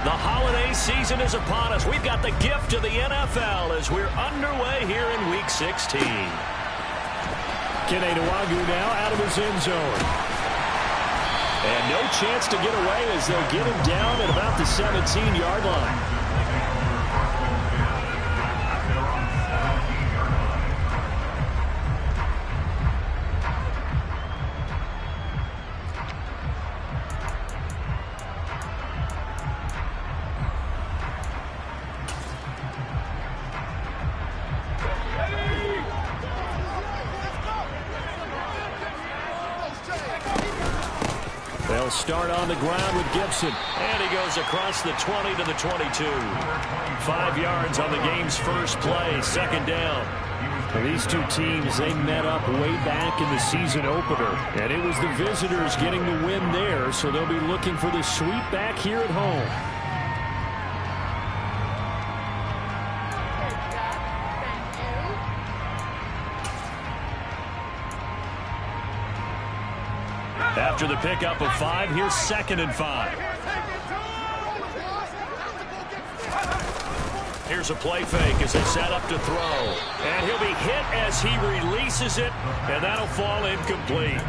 The holiday season is upon us. We've got the gift of the NFL as we're underway here in Week 16. Kene Nwagu now out of his end zone. And no chance to get away as they'll get him down at about the 17-yard line. They'll start on the ground with Gibson. And he goes across the 20 to the 22. 5 yards on the game's first play, second down. Well, these two teams, they met up way back in the season opener. And it was the visitors getting the win there, so they'll be looking for the sweep back here at home. After the pickup of 5, here's 2nd and 5. Here's a play fake as they set up to throw. And he'll be hit as he releases it, and that'll fall incomplete.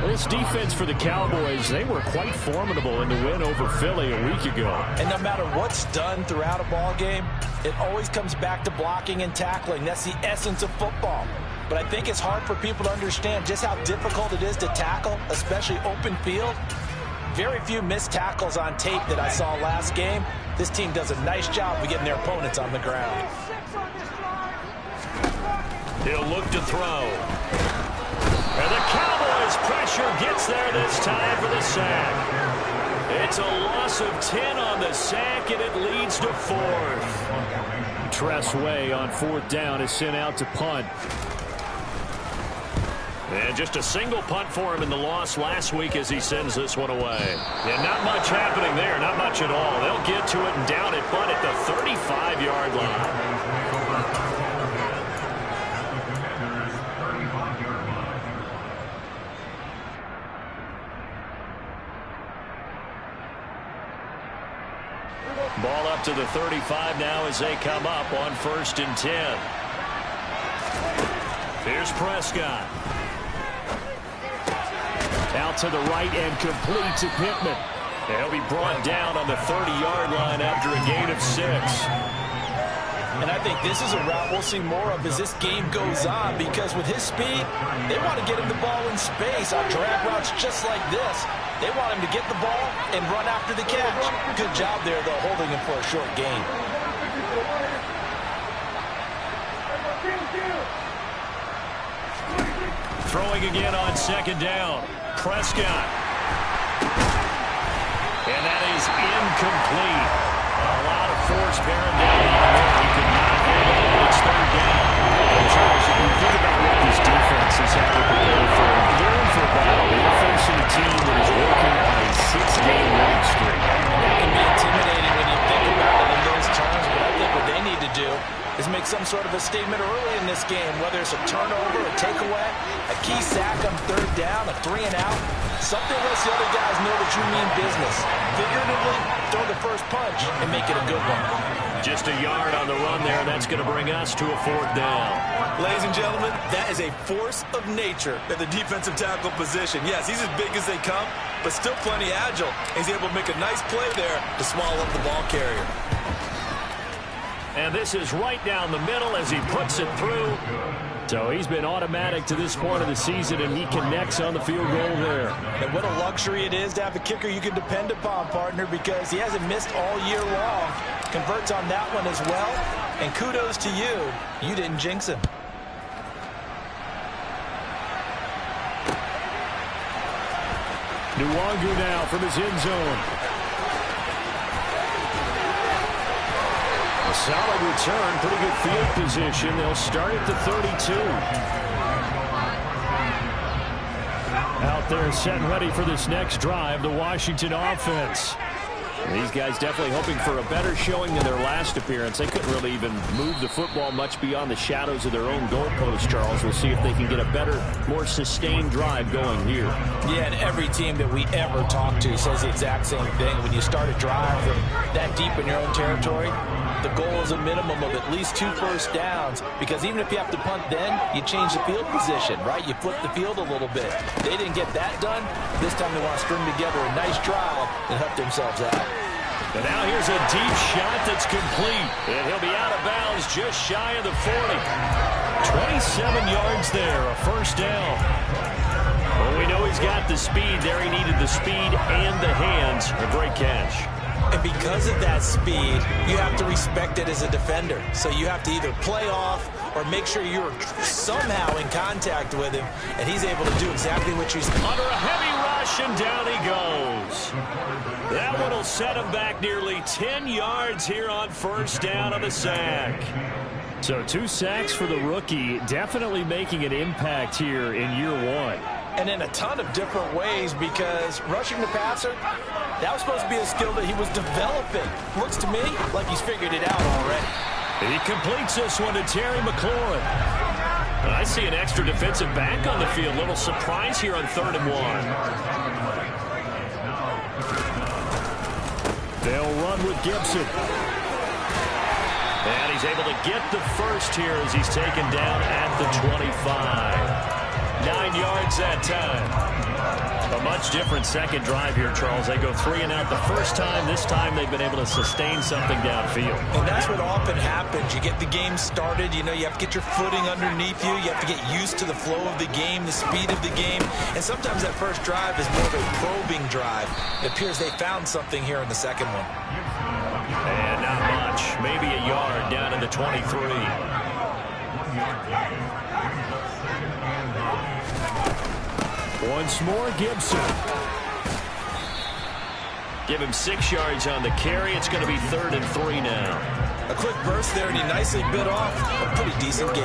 Well, this defense for the Cowboys, they were quite formidable in the win over Philly a week ago. And no matter what's done throughout a ball game, it always comes back to blocking and tackling. That's the essence of football. But I think it's hard for people to understand just how difficult it is to tackle, especially open field. Very few missed tackles on tape that I saw last game. This team does a nice job of getting their opponents on the ground. He'll look to throw. And the Cowboys' pressure gets there this time for the sack. It's a loss of 10 on the sack, and it leads to 4th. Tress Way on 4th down is sent out to punt. And just a single punt for him in the loss last week as he sends this one away. Yeah, not much happening there, not much at all. They'll get to it and down it, but at the 35-yard line. Ball up to the 35 now as they come up on 1st and 10. Here's Prescott. Out to the right and complete to Pittman. And he'll be brought down on the 30-yard line after a gain of 6. And I think this is a route we'll see more of as this game goes on, because with his speed, they want to get him the ball in space on drag routes just like this. They want him to get the ball and run after the catch. Good job there, though, holding him for a short gain. Throwing again on 2nd down. Prescott. And that is incomplete. A lot of force bearing down on him there. He could not handle it. It's 3rd down. Charles, if you think about what this defense has had to prepare for, they're in for a battle. They're facing a team that is working on a 6-game winning streak. That can be intimidating when you think about it in those terms, but I think what they need to do is make some sort of a statement early in this game, whether it's a turnover, a takeaway, a key sack on 3rd down, a 3-and-out. Something lets the other guys know that you mean business. Figuratively, throw the first punch and make it a good one. Just a yard on the run there. That's going to bring us to a 4th down. Ladies and gentlemen, that is a force of nature at the defensive tackle position. Yes, he's as big as they come, but still plenty agile. He's able to make a nice play there to swallow up the ball carrier. And this is right down the middle as he puts it through. So he's been automatic to this point of the season, and he connects on the field goal there. And what a luxury it is to have a kicker you can depend upon, partner, because he hasn't missed all year long. Converts on that one as well. And kudos to you. You didn't jinx him. Nwagu now from his end zone. A solid return, pretty good field position. They'll start at the 32. Out there set and ready for this next drive, the Washington offense. These guys definitely hoping for a better showing than their last appearance. They couldn't really even move the football much beyond the shadows of their own goalpost, Charles. We'll see if they can get a better, more sustained drive going here. Yeah, and every team that we ever talk to says the exact same thing. When you start a drive from that deep in your own territory, the goal is a minimum of at least 2 first downs, because even if you have to punt then, you change the field position, right? You flip the field a little bit. They didn't get that done. This time they want to string together a nice drive and help themselves out. And now here's a deep shot that's complete. And he'll be out of bounds just shy of the 40. 27 yards there, a first down. Well, we know he's got the speed there. He needed the speed and the hands. A great catch. And because of that speed, you have to respect it as a defender. So you have to either play off or make sure you're somehow in contact with him, and he's able to do exactly what you said. Under a heavy rush, and down he goes. That one will set him back nearly 10 yards here on first down on the sack. So 2 sacks for the rookie, definitely making an impact here in year 1. And in a ton of different ways, because rushing the passer, that was supposed to be a skill that he was developing. Looks to me like he's figured it out already. He completes this one to Terry McLaurin. I see an extra defensive back on the field. Little surprise here on 3rd and 1. They'll run with Gibson. And he's able to get the first here as he's taken down at the 25. 9 yards that time. A much different second drive here, Charles. They go 3 and out the first time. This time they've been able to sustain something downfield. And that's what often happens. You get the game started. You know, you have to get your footing underneath you. You have to get used to the flow of the game, the speed of the game. And sometimes that first drive is more of a probing drive. It appears they found something here in the second one. And not much. Maybe a yard down to the 23. Once more, Gibson. Give him 6 yards on the carry. It's going to be 3rd and 3 now. A quick burst there, and he nicely bit off a pretty decent gain.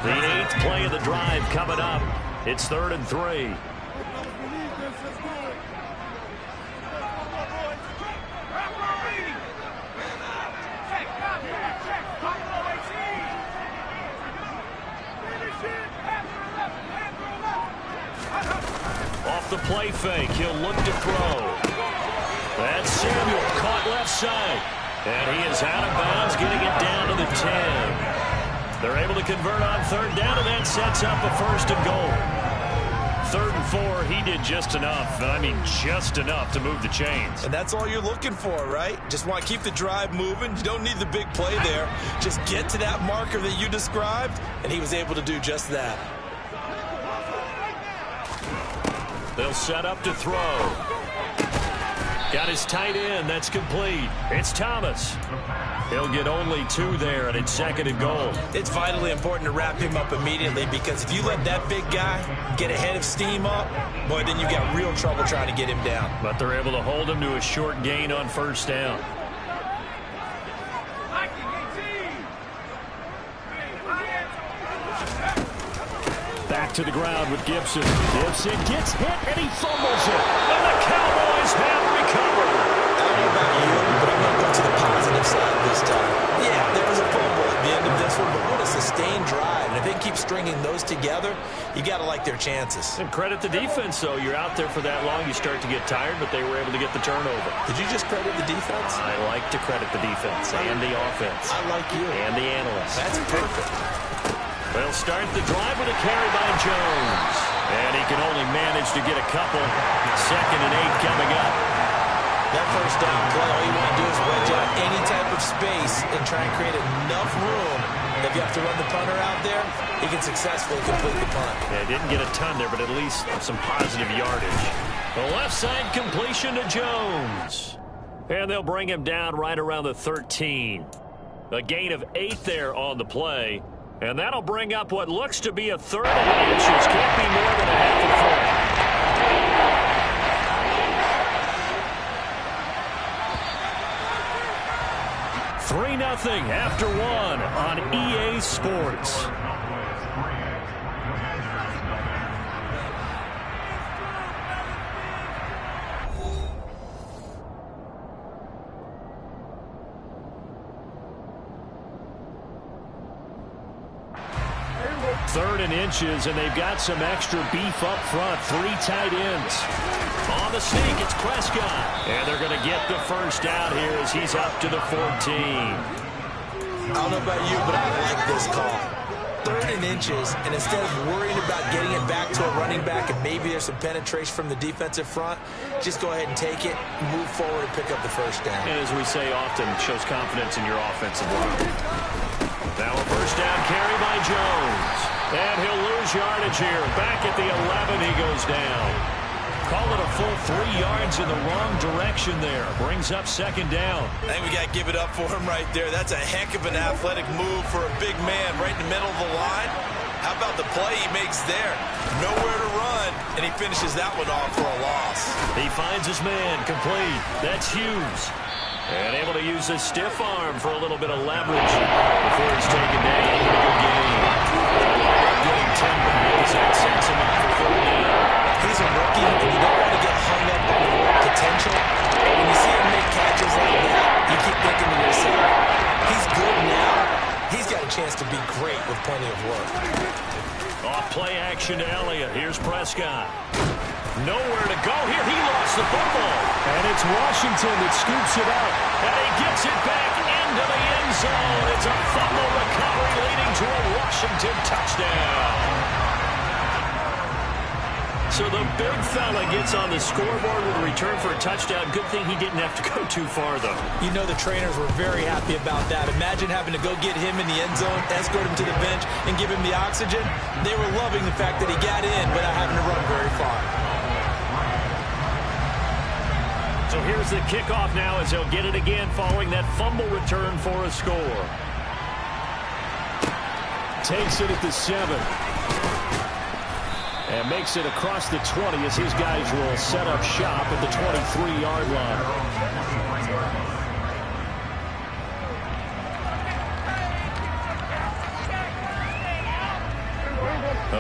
The 8th play of the drive coming up. It's 3rd and 3. Off the play fake, he'll look to throw. That's Samuel, caught left side. And he is out of bounds, getting it down to the 10. They're able to convert on 3rd down, and that sets up a 1st and goal. 3rd and 4, he did just enough, and I mean just enough to move the chains. And that's all you're looking for, right? Just want to keep the drive moving. You don't need the big play there. Just get to that marker that you described, and he was able to do just that. They'll set up to throw. Got his tight end. That's complete. It's Thomas. He'll get only 2 there, and it's 2nd and goal. It's vitally important to wrap him up immediately, because if you let that big guy get ahead of steam up, boy, then you've got real trouble trying to get him down. But they're able to hold him to a short gain on 1st down. Back to the ground with Gibson. Gibson gets hit, and he fumbles it. And the Cowboys have recovered. I don't know about you, but I'm going to go to the positive side this time. Yeah, there was a fumble at the end of this one, but what a sustained drive. And if they keep stringing those together, you got to like their chances. And credit the defense, though. You're out there for that long, you start to get tired, but they were able to get the turnover. Did you just credit the defense? I like to credit the defense and the offense. I like you. And the analysts. That's perfect. They'll start the drive with a carry by Jones. And he can only manage to get a couple. 2nd and 8 coming up. That first down play, all you want to do is wedge out any type of space and try and create enough room. If you have to run the punter out there, he can successfully complete the punt. Yeah, didn't get a ton there, but at least some positive yardage. The left side completion to Jones. And they'll bring him down right around the 13. A gain of 8 there on the play. And that'll bring up what looks to be a 3rd and inches. Can't be more than a half a foot. 3-0 after 1 on EA Sports. and inches, and they've got some extra beef up front. 3 tight ends. On the sneak, it's Prescott. And they're going to get the first down here as he's up to the 14. I don't know about you, but I like this call. 3rd and inches, and instead of worrying about getting it back to a running back and maybe there's some penetration from the defensive front, just go ahead and take it, move forward, and pick up the first down. And as we say often, it shows confidence in your offensive line. Now a first down carry by Jones. And he'll lose yardage here. Back at the 11, he goes down. Call it a full 3 yards in the wrong direction there. Brings up 2nd down. I think we got to give it up for him right there. That's a heck of an athletic move for a big man right in the middle of the line. How about the play he makes there? Nowhere to run, and he finishes that one off for a loss. He finds his man complete. That's Hughes. And able to use his stiff arm for a little bit of leverage before he's taken down. Good game. Getting 10 back. That sets him up for 3rd down. He's a rookie, and you don't want to get hung up on the potential. But when you see him make catches like that, you keep thinking to yourself, he's good now. He's got a chance to be great with plenty of work. Off play action to Elliott. Here's Prescott. Nowhere to go here. He lost the football. And it's Washington that scoops it up. And he gets it back into the end zone. It's a fumble recovery leading to a Washington touchdown. So the big fella gets on the scoreboard with a return for a touchdown. Good thing he didn't have to go too far, though. You know the trainers were very happy about that. Imagine having to go get him in the end zone, escort him to the bench, and give him the oxygen. They were loving the fact that he got in without having to run very far. So here's the kickoff now as they'll get it again following that fumble return for a score. Takes it at the 7. And makes it across the 20 as his guys will set up shop at the 23-yard line.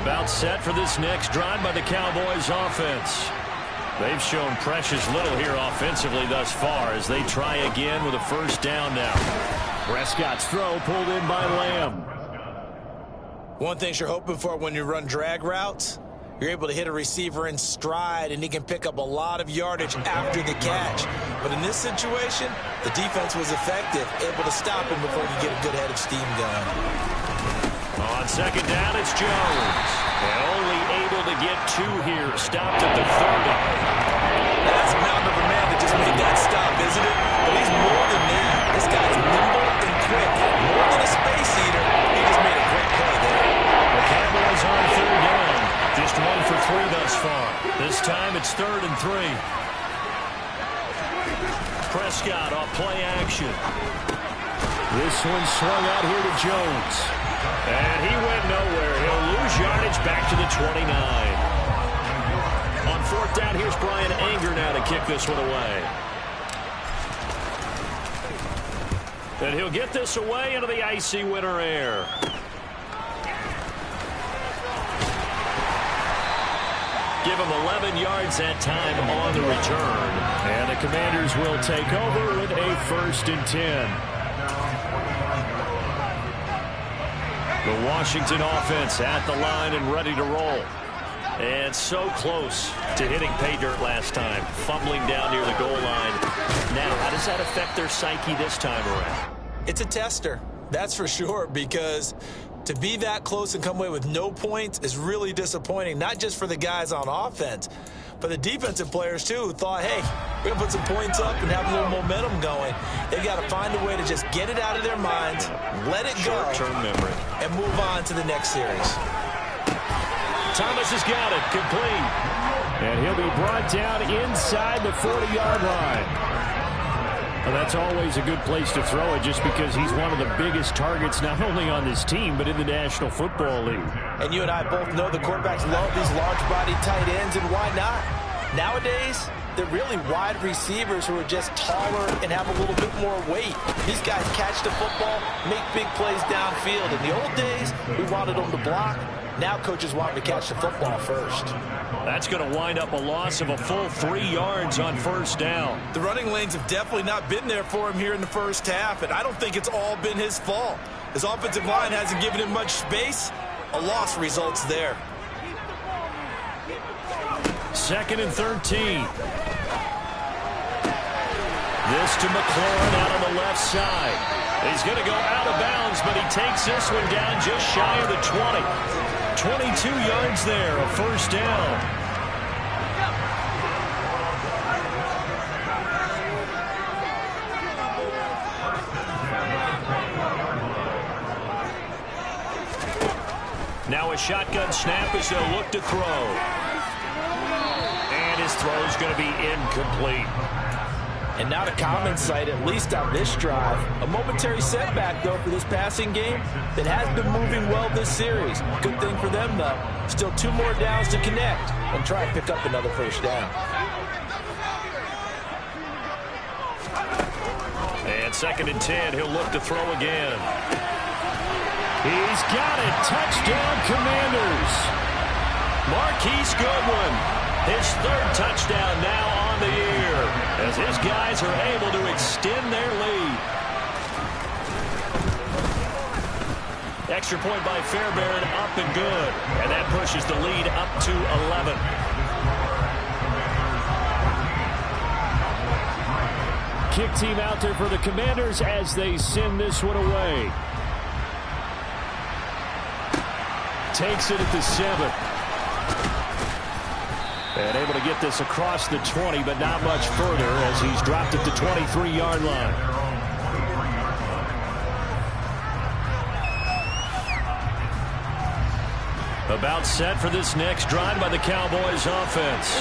About set for this next drive by the Cowboys offense. They've shown precious little here offensively thus far as they try again with a first down now. Prescott's throw pulled in by Lamb. One thing you're hoping for when you run drag routes, you're able to hit a receiver in stride, and he can pick up a lot of yardage after the catch. But in this situation, the defense was effective, able to stop him before he could get a good head of steam going. On second down, it's Jones. And only able to get 2 here. Stopped at the 30. That's a mountain of a man that just made that stop, isn't it? But he's more than that. This guy's nimble and quick. More than a space eater. He just made a great play there. The Cowboys on 3rd down. Just 1 for 3 thus far. This time it's 3rd and 3. Prescott off play action. This one swung out here to Jones. And he went nowhere. He'll lose yardage back to the 29. On 4th down, here's Brian Anger now to kick this one away. And he'll get this away into the icy winter air. Give him 11 yards that time on the return. And the Commanders will take over with a 1st and 10. The Washington offense at the line and ready to roll. And so close to hitting pay dirt last time. Fumbling down near the goal line. Now, how does that affect their psyche this time around? It's a tester, that's for sure, because to be that close and come away with no points is really disappointing, not just for the guys on offense, but the defensive players, too, who thought, hey, we're going to put some points up and have a little momentum going. They've got to find a way to just get it out of their minds, let it go, short-term memory, and move on to the next series. Thomas has got it, complete. And he'll be brought down inside the 40-yard line. Well, that's always a good place to throw it just because he's one of the biggest targets not only on this team but in the National Football League. And you and I both know the quarterbacks love these large-bodied tight ends, and why not? Nowadays, they're really wide receivers who are just taller and have a little bit more weight. These guys catch the football, make big plays downfield. In the old days, we wanted them to block. Now coaches want them to catch the football first. That's going to wind up a loss of a full 3 yards on first down. The running lanes have definitely not been there for him here in the first half, and I don't think it's all been his fault. His offensive line hasn't given him much space, A loss results there. 2nd and 13. This to McLaurin out on the left side. He's going to go out of bounds, but he takes this one down just shy of the 20. 22 yards there, a first down. Now a shotgun snap as they'll look to throw. And his throw is going to be incomplete. And not a common sight, at least on this drive. A momentary setback, though, for this passing game that has been moving well this series. Good thing for them, though. Still 2 more downs to connect and try and pick up another first down. And 2nd and 10, he'll look to throw again. He's got it. Touchdown, Commanders. Marquise Goodwin, his 3rd touchdown now on the year, as his guys are able to extend their lead. Extra point by Fairbairn, up and good. And that pushes the lead up to 11. Kick team out there for the Commanders as they send this one away. Takes it at the 7. And able to get this across the 20, but not much further as he's dropped at the 23-yard line. About set for this next drive by the Cowboys offense.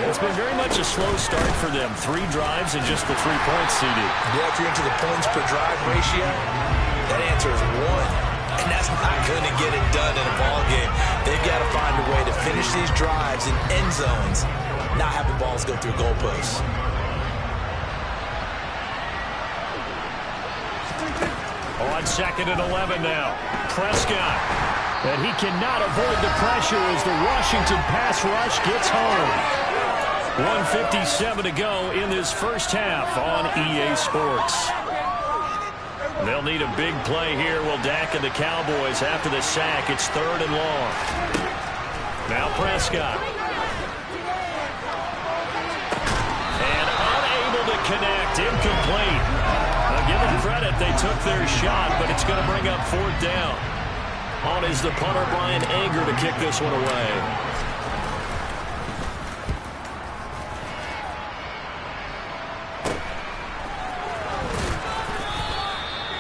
It's been very much a slow start for them. 3 drives and just the 3 points, CD. Yeah, if you're into the points per drive ratio, that answer is 1. And that's not going to get it done in a ball game. They've got to find a way to finish these drives in end zones, not have the balls go through goalposts. On 2nd and 11 now. Prescott. And he cannot avoid the pressure as the Washington pass rush gets home. 1:57 to go in this first half on EA Sports. They'll need a big play here. Will Dak and the Cowboys after the sack. It's 3rd and long. Now Prescott. And unable to connect. Incomplete. Now give them credit. They took their shot, but it's going to bring up 4th down. On is the punter, Brian Anger, to kick this one away.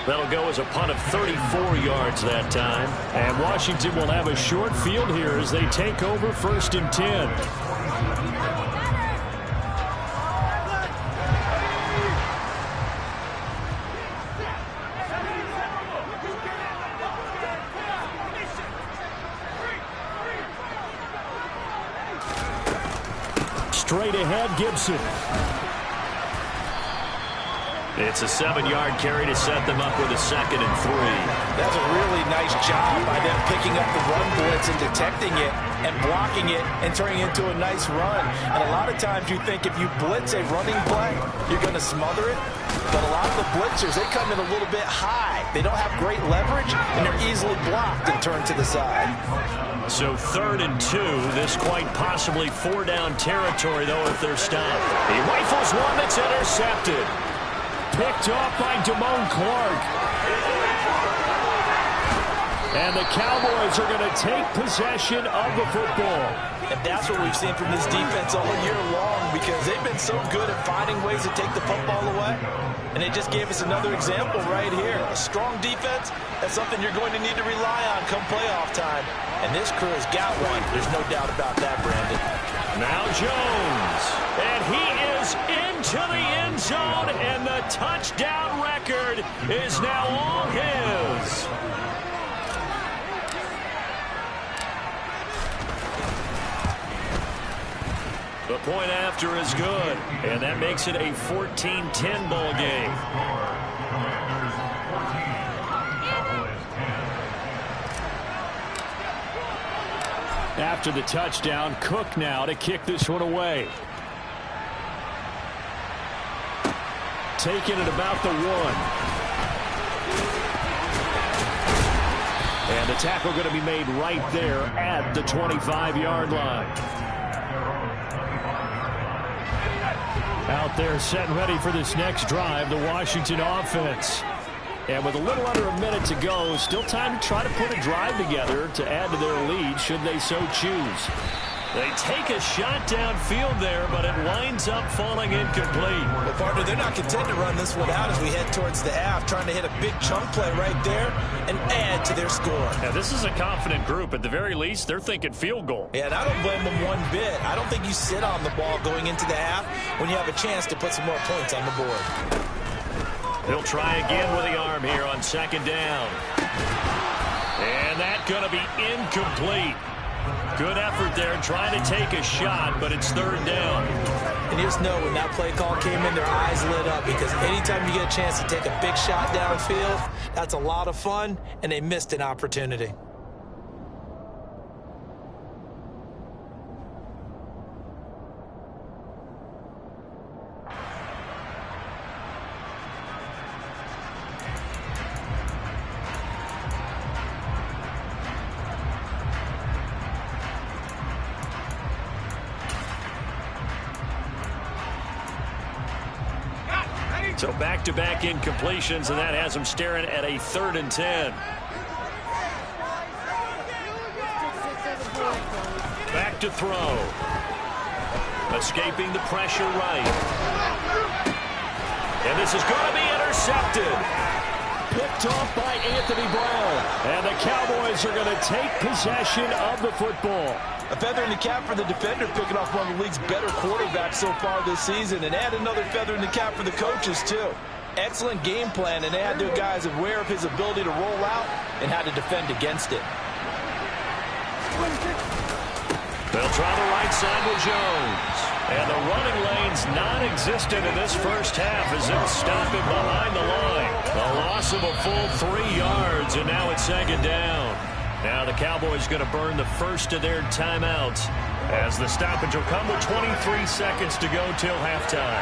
That'll go as a punt of 34 yards that time. And Washington will have a short field here as they take over 1st and 10. Straight ahead, Gibson. It's a 7-yard carry to set them up with a 2nd and 3. That's a really nice job by them picking up the run blitz and detecting it and blocking it and turning it into a nice run. And a lot of times you think if you blitz a running play, you're going to smother it. But a lot of the blitzers, they come in a little bit high. They don't have great leverage, and they're easily blocked and turned to the side. So 3rd and 2. This quite possibly 4-down territory, though, if they're stopped. He rifles one that's intercepted. Picked off by Damone Clark. And the Cowboys are going to take possession of the football. And that's what we've seen from this defense all year long, because they've been so good at finding ways to take the football away. And they just gave us another example right here. A strong defense, that's something you're going to need to rely on come playoff time. And this crew has got one. There's no doubt about that, Brandon. Now Jones. And he is into the end zone, and the touchdown record is now all his. The point after is good, and that makes it a 14-10 ball game. After the touchdown, Cook now to kick this one away. Taken at about the 1. And the tackle going to be made right there at the 25-yard line. Out there set and ready for this next drive, the Washington offense. And with a little under a minute to go, still time to try to put a drive together to add to their lead should they so choose. They take a shot downfield there, but it winds up falling incomplete. Well, partner, they're not content to run this one out as we head towards the half, trying to hit a big chunk play right there and add to their score. Now, this is a confident group. At the very least, they're thinking field goal. Yeah, and I don't blame them one bit. I don't think you sit on the ball going into the half when you have a chance to put some more points on the board. He'll try again with the arm here on second down. And that's going to be incomplete. Good effort there trying to take a shot, but it's third down. And you just know when that play call came in, their eyes lit up because anytime you get a chance to take a big shot downfield, that's a lot of fun, and they missed an opportunity. So back-to-back incompletions, and that has them staring at a 3rd and 10. Back to throw. Escaping the pressure right. And this is going to be intercepted. Picked off by Anthony Brown. And the Cowboys are going to take possession of the football. A feather in the cap for the defender, picking off one of the league's better quarterbacks so far this season, and add another feather in the cap for the coaches, too. Excellent game plan, and they had their guys aware of his ability to roll out and how to defend against it. They'll try the right side with Jones. And the running lane's non-existent in this first half as they'll stop him behind the line. A loss of a full 3 yards, and now it's second down. Now the Cowboys going to burn the first of their timeouts as the stoppage will come with 23 seconds to go till halftime.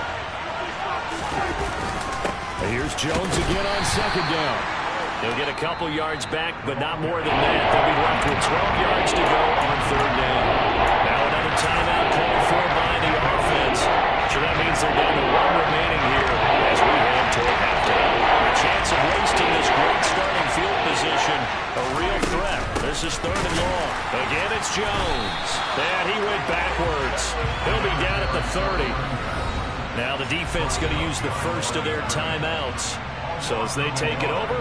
Here's Jones again on second down. He'll get a couple yards back, but not more than that. They'll be left with 12 yards to go on third down. Now another timeout called for by the offense. So that means they're down to 1 remaining here as we head toward halftime. A chance of wasting this great starting field position. A real threat. This is 3rd and long. Again, it's Jones. And he went backwards. He'll be down at the 30. Now the defense going to use the first of their timeouts. So as they take it over,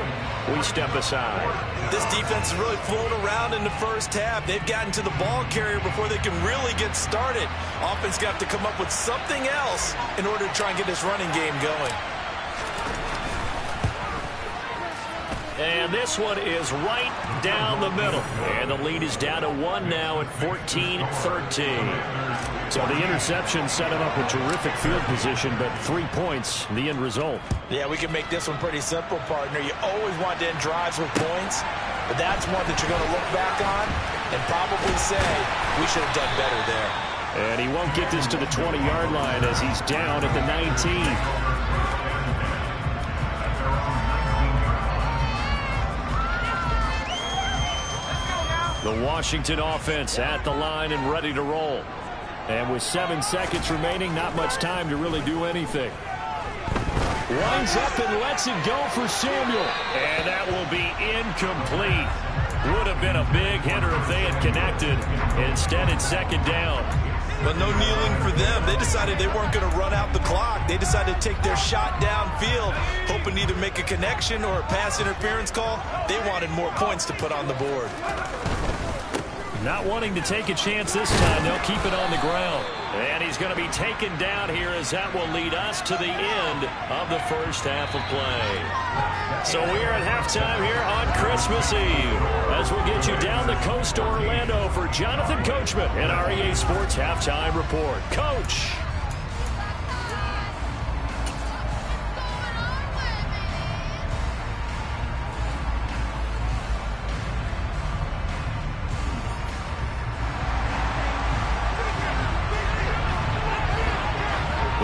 we step aside. This defense is really flown around in the first half. They've gotten to the ball carrier before they can really get started. Offense got to come up with something else in order to try and get this running game going. And this one is right down the middle. And the lead is down to 1 now at 14-13. So the interception set him up with terrific field position, but 3 points, the end result. Yeah, we can make this one pretty simple, partner. You always want to end drives with points, but that's one that you're going to look back on and probably say, we should have done better there. And he won't get this to the 20-yard line as he's down at the 19. The Washington offense at the line and ready to roll. And with 7 seconds remaining, not much time to really do anything. Winds up and lets it go for Samuel. And that will be incomplete. Would have been a big hitter if they had connected. Instead, it's second down. But no kneeling for them. They decided they weren't going to run out the clock. They decided to take their shot downfield, hoping to either make a connection or a pass interference call. They wanted more points to put on the board. Not wanting to take a chance this time, they'll keep it on the ground. And he's going to be taken down here as that will lead us to the end of the first half of play. So we're at halftime here on Christmas Eve as we'll get you down the coast to Orlando for Jonathan Coachman and our EA Sports Halftime Report. Coach!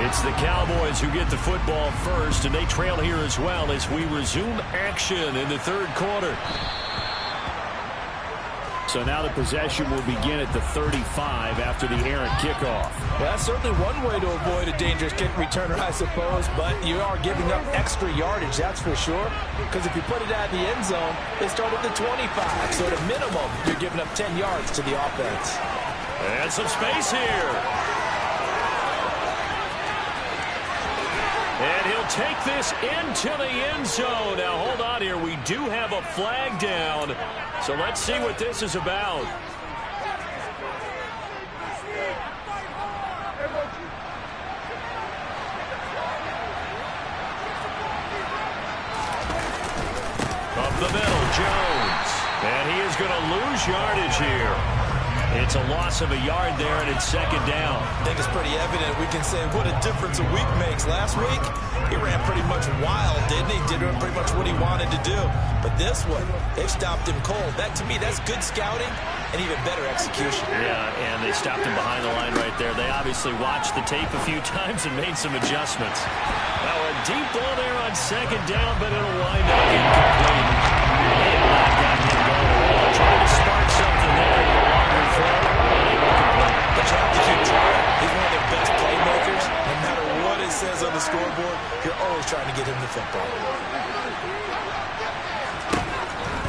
It's the Cowboys who get the football first, and they trail here as well as we resume action in the third quarter. So now the possession will begin at the 35 after the errant kickoff. Well, that's certainly one way to avoid a dangerous kick returner, I suppose, but you are giving up extra yardage, that's for sure, because if you put it out of the end zone, they start at the 25. So at a minimum, you're giving up 10 yards to the offense. And some space here. And he'll take this into the end zone. Now, hold on here. We do have a flag down. So let's see what this is about. Up the middle, Jones. And he is going to lose yardage here. It's a loss of a yard there, and it's second down. I think it's pretty evident. We can say what a difference a week makes. Last week, he ran pretty much wild, didn't he? Did pretty much what he wanted to do. But this one, they've stopped him cold. That, to me, that's good scouting and even better execution. Yeah, and they stopped him behind the line right there. They obviously watched the tape a few times and made some adjustments. Now, a deep ball there on second down, but it'll wind up incomplete. Trying to spark something there. But you have to keep trying. He's one of their best playmakers. No matter what it says on the scoreboard, you're always trying to get him the football.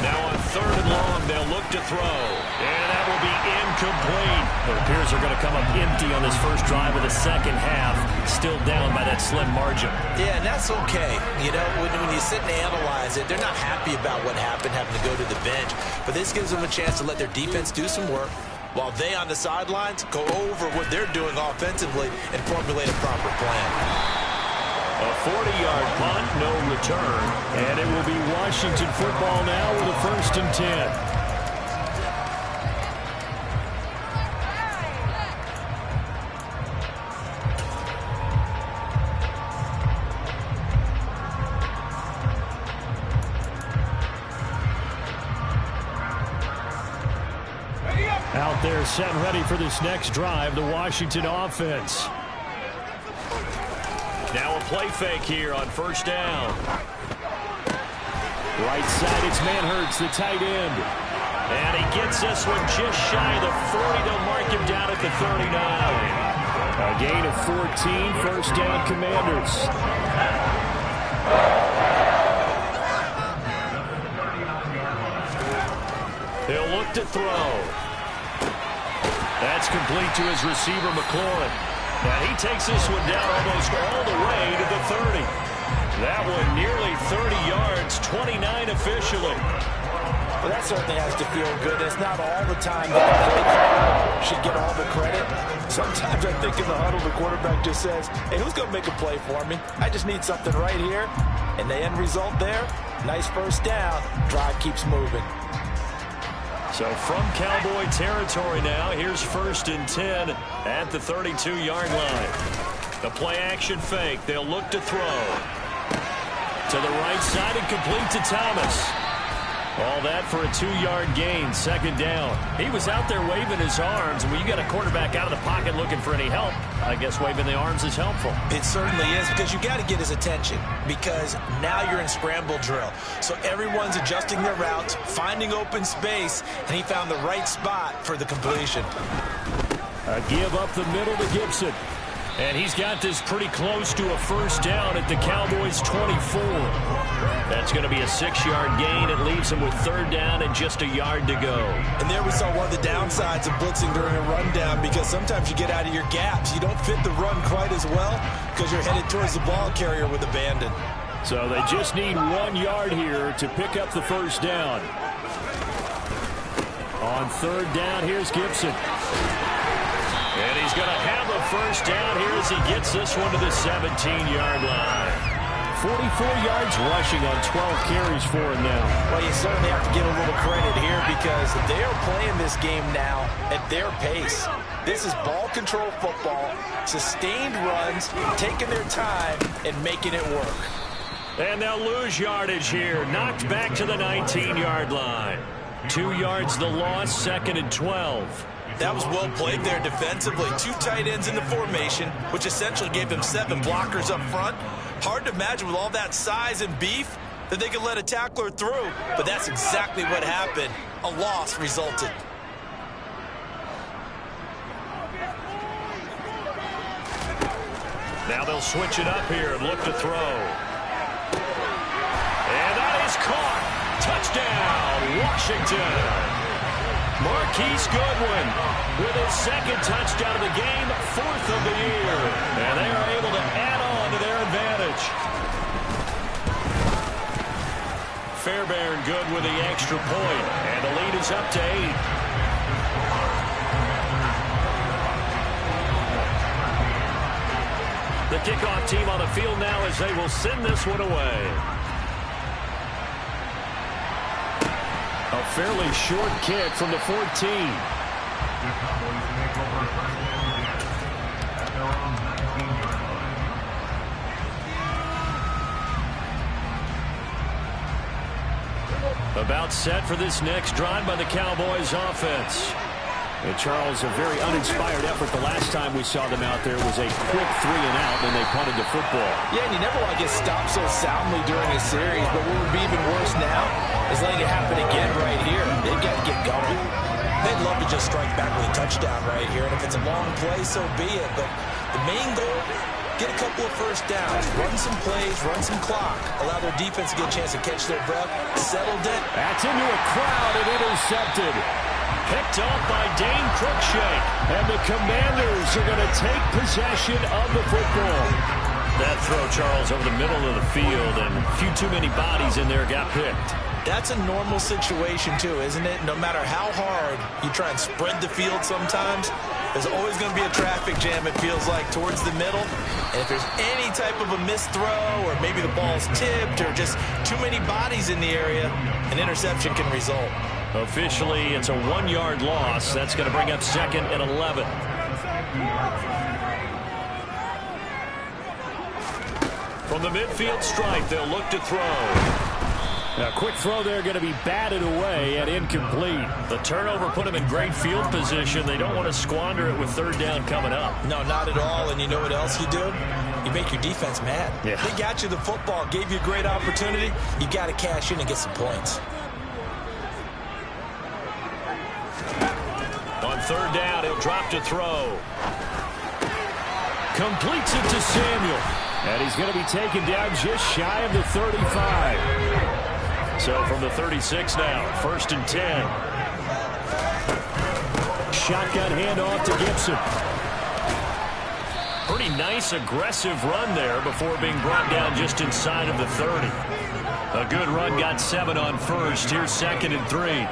Now on third and long, they'll look to throw. And that will be incomplete. It appears they're going to come up empty on this first drive of the second half. Still down by that slim margin. Yeah, and that's okay. You know, when you sit and analyze it, they're not happy about what happened, having to go to the bench. But this gives them a chance to let their defense do some work, while they on the sidelines go over what they're doing offensively and formulate a proper plan. A 40-yard punt, no return. And it will be Washington football now with a 1st and 10. Out there set ready for this next drive, the Washington offense. Now a play fake here on first down. Right side, it's Manhertz, the tight end. And he gets this one just shy of the 40. They'll mark him down at the 39. A gain of 14, first down Commanders. He'll look to throw. That's complete to his receiver, McLaurin. And he takes this one down almost all the way to the 30. That one nearly 30 yards, 29 officially. Well, that certainly has to feel good. It's not all the time that the play caller should get all the credit. Sometimes I think in the huddle, the quarterback just says, hey, who's going to make a play for me? I just need something right here. And the end result there, nice first down. Drive keeps moving. So from Cowboy territory now, here's 1st and 10 at the 32-yard line. The play action fake. They'll look to throw. To the right side and complete to Thomas. All that for a 2-yard gain, second down. He was out there waving his arms. When you got a quarterback out of the pocket looking for any help, I guess waving the arms is helpful. It certainly is, because you got to get his attention, because now you're in scramble drill. So everyone's adjusting their routes, finding open space, and he found the right spot for the completion. A give up the middle to Gibson. And he's got this pretty close to a first down at the Cowboys' 24. That's going to be a 6-yard gain. It leaves him with third down and just a yard to go. And there we saw one of the downsides of blitzing during a rundown, because sometimes you get out of your gaps. You don't fit the run quite as well because you're headed towards the ball carrier with abandon. So they just need 1 yard here to pick up the first down. On third down, here's Gibson. And he's going to have a first down here as he gets this one to the 17-yard line. 44 yards rushing on 12 carries for him now. Well, you certainly have to give a little credit here, because they are playing this game now at their pace. This is ball control football, sustained runs, taking their time and making it work. And they'll lose yardage here. Knocked back to the 19-yard line. 2 yards the loss, 2nd and 12. That was well played there defensively. 2 tight ends in the formation, which essentially gave them 7 blockers up front. Hard to imagine with all that size and beef that they could let a tackler through, but that's exactly what happened. A loss resulted. Now they'll switch it up here and look to throw. And that is caught. Touchdown, Washington. Marquise Goodwin with his second touchdown of the game, 4th of the year. And they are able to add on to their advantage. Fairbairn good with the extra point, and the lead is up to 8. The kickoff team on the field now as they will send this one away. A fairly short kick from the 14. About set for this next drive by the Cowboys offense. And Charles, a very uninspired effort the last time we saw them out there was a quick 3-and-out when they punted the football. Yeah, and you never want to get stopped so soundly during a series, but what would be even worse now is letting it happen again right here. They've got to get going. They'd love to just strike back with a touchdown right here, and if it's a long play, so be it. But the main goal, get a couple of first downs, run some plays, run some clock, allow their defense to get a chance to catch their breath, settle down. That's into a crowd and intercepted. Picked off by Dane Cruikshank. And the Commanders are going to take possession of the football. That throw, Charles, over the middle of the field, and a few too many bodies in there got picked. That's a normal situation, too, isn't it? No matter how hard you try and spread the field sometimes, there's always going to be a traffic jam, it feels like, towards the middle. And if there's any type of a missed throw, or maybe the ball's tipped, or just too many bodies in the area, an interception can result. Officially, it's a 1-yard loss. That's going to bring up 2nd and 11. From the midfield stripe, they'll look to throw. A quick throw there going to be batted away and incomplete. The turnover put them in great field position. They don't want to squander it with 3rd down coming up. No, not at all. And you know what else you do? You make your defense mad. Yeah. They got you the football, gave you a great opportunity. You got to cash in and get some points. On 3rd down, he'll drop to throw. Completes it to Samuel. And he's going to be taken down just shy of the 35. So from the 36 now, 1st and 10. Shotgun handoff to Gibson. Pretty nice, aggressive run there before being brought down just inside of the 30. A good run, got 7 on 1st. Here's 2nd and 3.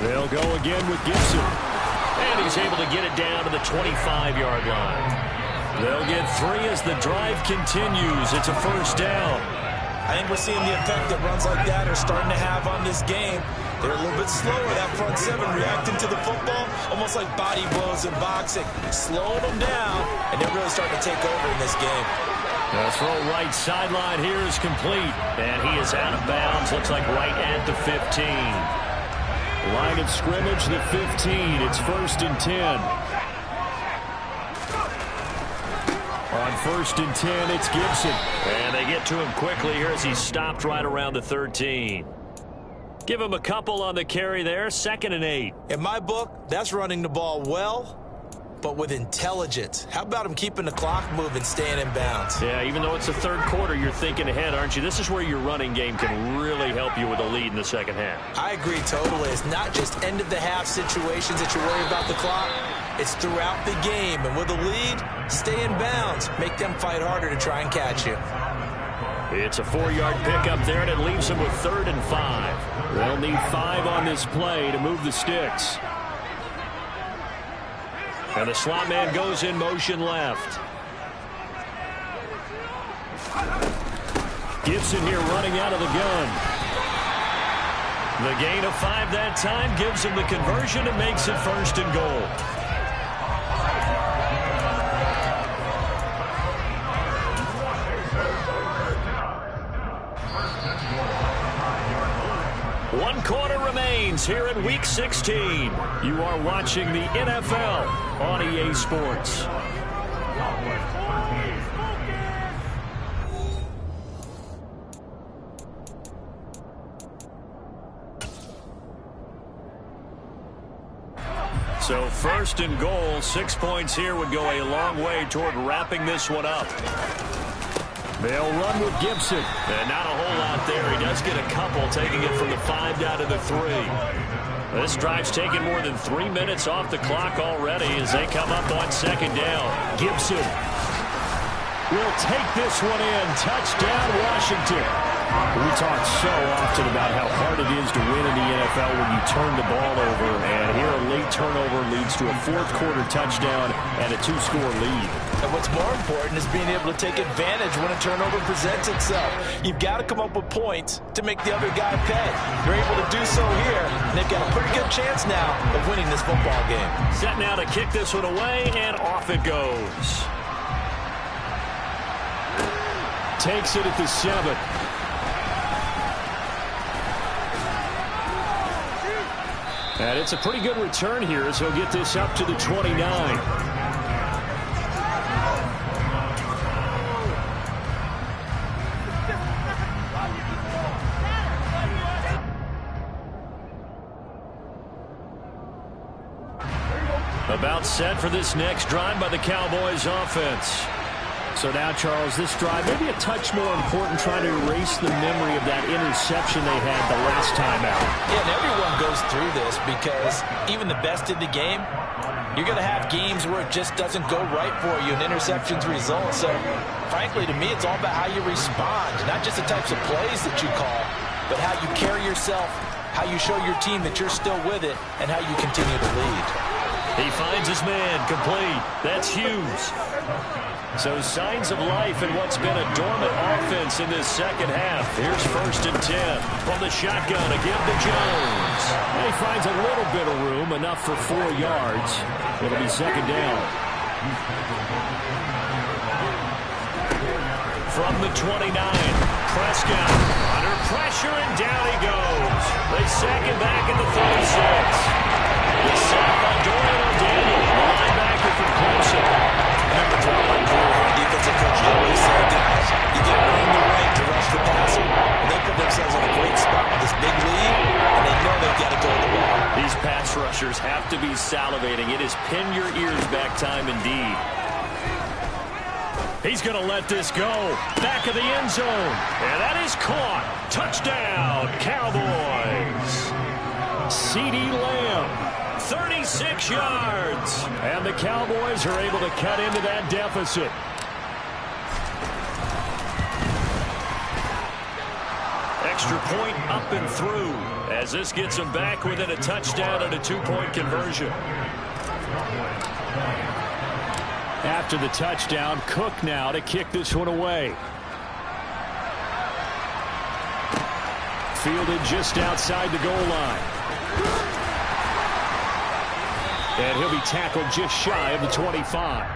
They'll go again with Gibson. And he's able to get it down to the 25-yard line. They'll get 3 as the drive continues. It's a 1st down. I think we're seeing the effect that runs like that are starting to have on this game. They're a little bit slower, that front 7, reacting to the football, almost like body blows in boxing. Slowing them down, and they're really starting to take over in this game. The throw right sideline here is complete. And he is out of bounds. Looks like right at the 15. Line of scrimmage, the 15. It's 1st and 10. On 1st and 10, it's Gibson. And they get to him quickly here as he's stopped right around the 13. Give him a couple on the carry there. 2nd and 8. In my book, that's running the ball well, but with intelligence. How about him keeping the clock moving, staying in bounds? Yeah, even though it's the 3rd quarter, you're thinking ahead, aren't you? This is where your running game can really help you with a lead in the 2nd half. I agree totally. It's not just end-of-the-half situations that you worry about the clock. It's throughout the game. And with a lead, stay in bounds. Make them fight harder to try and catch you. It's a 4-yard pickup there, and it leaves them with 3rd and 5. They'll need 5 on this play to move the sticks. And the slot man goes in motion left. Gibson here running out of the gun. The gain of 5 that time gives him the conversion and makes it 1st and goal. One quarter remains here in Week 16. You are watching the NFL on EA Sports. So first and goal, 6 points here would go a long way toward wrapping this one up. They'll run with Gibson. And not a whole lot there. He does get a couple, taking it from the 5 down to the 3. This drive's taken more than 3 minutes off the clock already as they come up on second down. Gibson will take this one in. Touchdown, Washington. We talk so often about how hard it is to win in the NFL when you turn the ball over. And here a late turnover leads to a fourth-quarter touchdown and a 2-score lead. And what's more important is being able to take advantage when a turnover presents itself. You've got to come up with points to make the other guy pay. They're able to do so here, and they've got a pretty good chance now of winning this football game. Set now to kick this one away, and off it goes. Takes it at the 7. And it's a pretty good return here as he'll get this up to the 29. About set for this next drive by the Cowboys offense. So now, Charles, this drive maybe a touch more important, trying to erase the memory of that interception they had the last time out. Yeah, and everyone goes through this because even the best in the game, you're going to have games where it just doesn't go right for you and interceptions result. So, frankly, to me, it's all about how you respond, not just the types of plays that you call, but how you carry yourself, how you show your team that you're still with it, and how you continue to lead. He finds his man, complete. That's Hughes. So signs of life in what's been a dormant offense in this second half. Here's 1st and 10 from the shotgun again to Jones. And he finds a little bit of room, enough for 4 yards. It'll be second down. From the 29, Prescott under pressure, and down he goes. They sack him back at the 36. The sack by Dorian O'Daniel, the linebacker from Clemson. Remember, John, like defensive coach always said, guys, you get earn the right to rush the passer. They put themselves in a great spot with this big lead, and they know they've got to go to the ball. These pass rushers have to be salivating. It is pin your ears back time indeed. He's going to let this go. Back of the end zone. And that is caught. Touchdown, Cowboys. CeeDee Lamb. 36 yards. And the Cowboys are able to cut into that deficit. Extra point up and through as this gets them back within a touchdown and a 2-point conversion. After the touchdown, Cook now to kick this one away. Fielded just outside the goal line. And he'll be tackled just shy of the 25.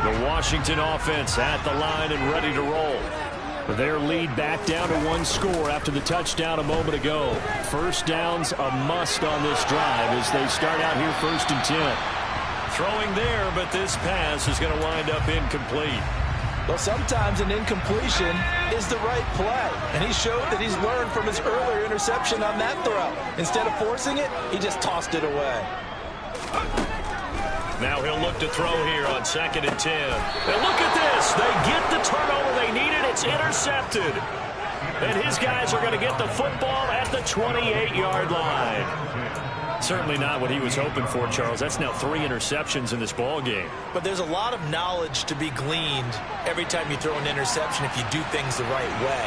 The Washington offense at the line and ready to roll. Their lead back down to 1 score after the touchdown a moment ago. First down's a must on this drive as they start out here 1st and 10. Throwing there, but this pass is going to wind up incomplete. Well, sometimes an incompletion is the right play, and he showed that he's learned from his earlier interception on that throw. Instead of forcing it, he just tossed it away. Now he'll look to throw here on 2nd and 10. And look at this. They get the turnover they needed. It's intercepted. And his guys are going to get the football at the 28-yard line. Certainly not what he was hoping for, Charles. That's now 3 interceptions in this ball game. But there's a lot of knowledge to be gleaned every time you throw an interception if you do things the right way.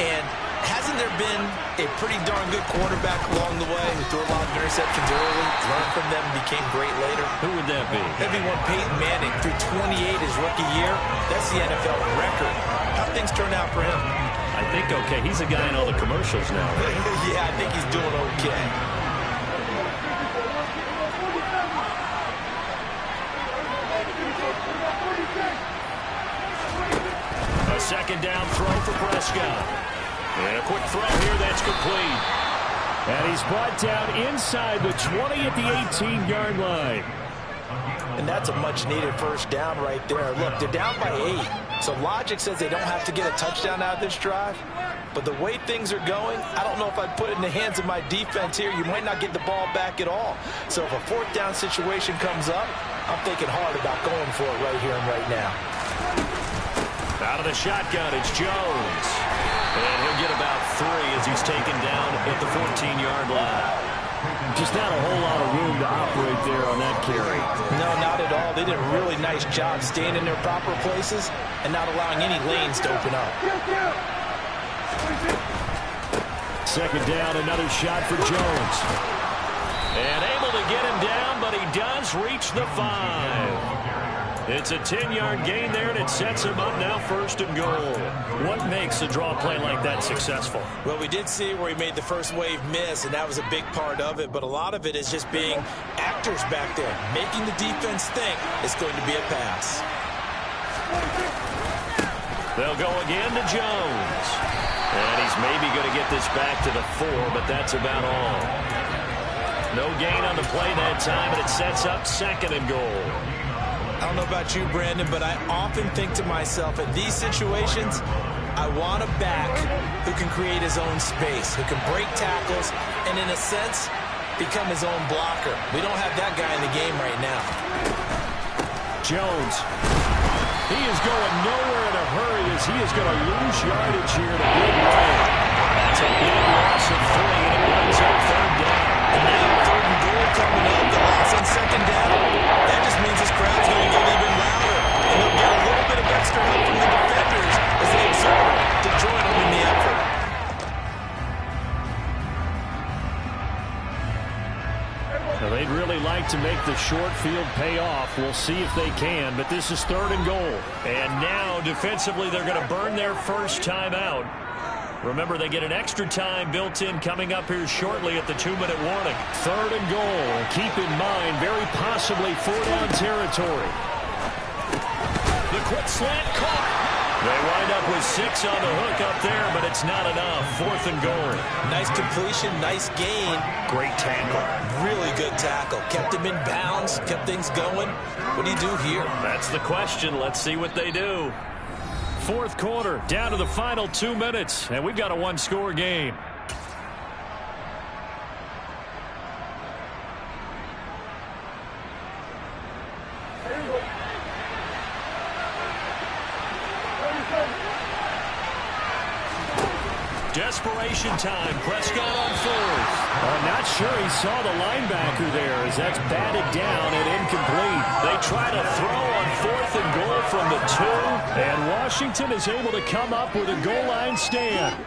And hasn't there been a pretty darn good quarterback along the way who threw a lot of interceptions early, learned from them, and became great later? Who would that be? Everyone, Peyton Manning, threw 28 his rookie year. That's the NFL record. How things turn out for him? I think okay. He's a guy in all the commercials now, right? Yeah, I think he's doing okay. A second down throw for Prescott. And a quick throw here that's complete. And he's brought down inside the 20 at the 18-yard line. And that's a much-needed first down right there. Look, they're down by 8. So logic says they don't have to get a touchdown out of this drive. But the way things are going, I don't know if I'd put it in the hands of my defense here. You might not get the ball back at all. So if a fourth down situation comes up, I'm thinking hard about going for it right here and right now. Out of the shotgun, it's Jones. And he'll get about 3 as he's taken down at the 14-yard line. Just not a whole lot of room to operate there on that carry. No, not at all. They did a really nice job staying in their proper places and not allowing any lanes to open up. Second down, another shot for Jones. And able to get him down, but he does reach the 5. It's a 10-yard gain there, and it sets him up now 1st and goal. What makes a draw play like that successful? Well, we did see where he made the first wave miss, and that was a big part of it. But a lot of it is just being actors back there, making the defense think it's going to be a pass. They'll go again to Jones. And he's maybe going to get this back to the 4, but that's about all. No gain on the play that time, and it sets up 2nd and goal. I don't know about you, Brandon, but I often think to myself, in these situations, I want a back who can create his own space, who can break tackles, and in a sense, become his own blocker. We don't have that guy in the game right now. Jones. He is going nowhere in a hurry as he is going to lose yardage here in a big way. That's a big loss of 3, and it brings up 3rd down. And now 3rd and goal coming up, the loss on 2nd down. That just means this crowd's going to get even louder. And they'll get a little bit of extra help from the defenders as they absorb to join them in the effort. Now, they'd really like to make the short field pay off. We'll see if they can, but this is 3rd and goal. And now, defensively, they're going to burn their first time out. Remember, they get an extra time built in coming up here shortly at the 2-minute warning. 3rd and goal. Keep in mind, very possibly 4-down territory. The quick slant caught. They wind up with 6 on the hook up there, but it's not enough. 4th and goal. Nice completion, nice gain. Great tackle. Really good tackle. Kept him in bounds, kept things going. What do you do here? That's the question. Let's see what they do. 4th quarter, down to the final 2 minutes, and we've got a 1-score game. Desperation time. Prescott on 4th. I'm not sure he saw the linebacker there as that's batted down and incomplete. They try to throw on 4th and goal from the 2. And Washington is able to come up with a goal line stand.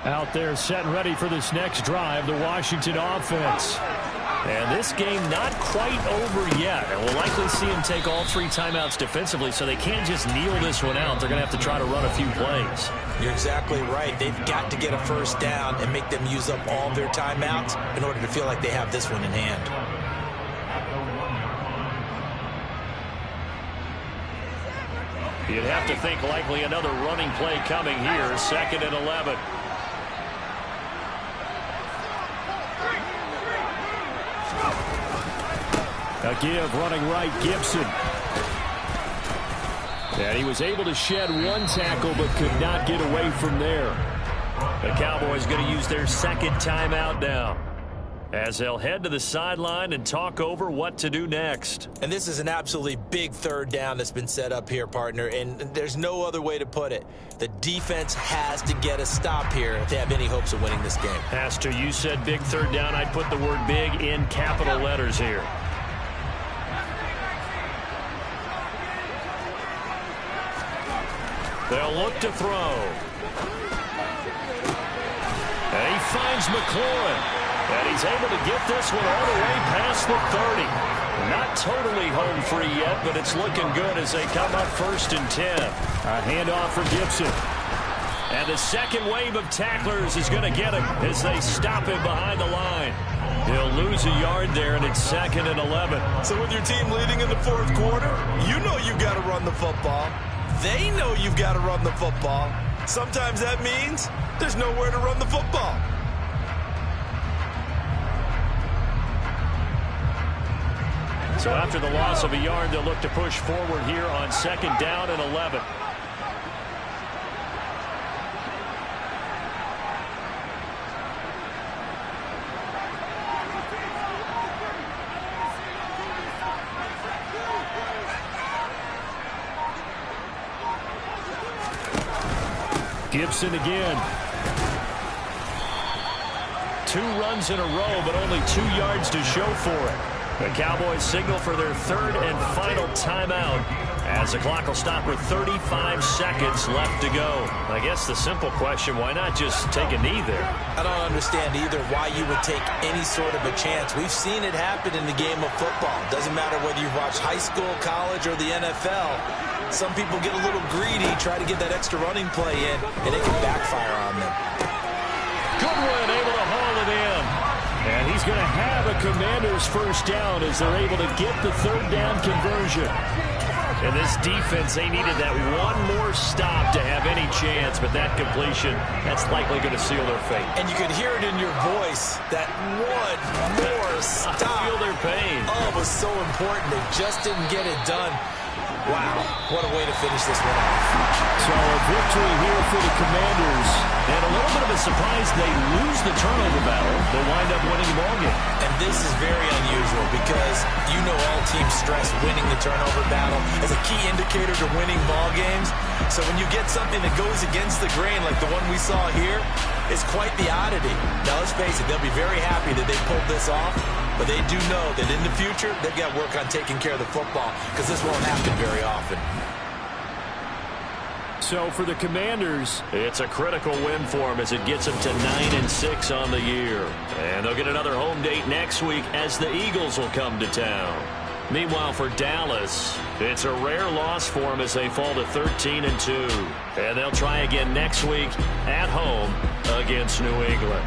Out there set and ready for this next drive, the Washington offense. And this game not quite over yet. And we'll likely see them take all 3 timeouts defensively, so they can't just kneel this one out. They're going to have to try to run a few plays. You're exactly right. They've got to get a first down and make them use up all their timeouts in order to feel like they have this one in hand. You'd have to think likely another running play coming here. 2nd and 11. A give running right, Gibson. And he was able to shed 1 tackle but could not get away from there. The Cowboys going to use their 2nd timeout now as they'll head to the sideline and talk over what to do next. And this is an absolutely big 3rd down that's been set up here, partner, and there's no other way to put it. The defense has to get a stop here if they have any hopes of winning this game. Has to. You said big 3rd down. I'd put the word big in capital letters here. They'll look to throw. And he finds McLaurin. And he's able to get this one all the way past the 30. Not totally home free yet, but it's looking good as they come up 1st and 10. A handoff for Gibson. And the second wave of tacklers is going to get him as they stop him behind the line. He'll lose a yard there, and it's 2nd and 11. So with your team leading in the 4th quarter, you know you've got to run the football. They know you've got to run the football. Sometimes that means there's nowhere to run the football. So after the loss of a yard, they'll look to push forward here on 2nd down and 11. Gibson again. 2 runs in a row, but only 2 yards to show for it. The Cowboys signal for their 3rd and final timeout as the clock will stop with 35 seconds left to go. I guess the simple question, why not just take a knee there? I don't understand either why you would take any sort of a chance. We've seen it happen in the game of football. Doesn't matter whether you've watched high school, college, or the NFL. Some people get a little greedy, try to get that extra running play in, and it can backfire on them. Goodwin able to haul it in. And he's going to have a Commanders first down as they're able to get the 3rd down conversion. And this defense, they needed that one more stop to have any chance, but that completion, that's likely going to seal their fate. And you could hear it in your voice, that one more stop. I feel their pain. Oh, it was so important. They just didn't get it done. Wow, what a way to finish this one off. So a victory here for the Commanders. And a little bit of a surprise, they lose the turnover battle. They wind up winning the ballgame. And this is very unusual because you know all teams stress winning the turnover battle as a key indicator to winning ball games. So when you get something that goes against the grain like the one we saw here, it's quite the oddity. Now let's face it, they'll be very happy that they pulled this off. But they do know that in the future, they've got to work on taking care of the football because this won't happen very often. So for the Commanders, it's a critical win for them as it gets them to 9-6 on the year. And they'll get another home date next week as the Eagles will come to town. Meanwhile, for Dallas, it's a rare loss for them as they fall to 13-2. And they'll try again next week at home against New England.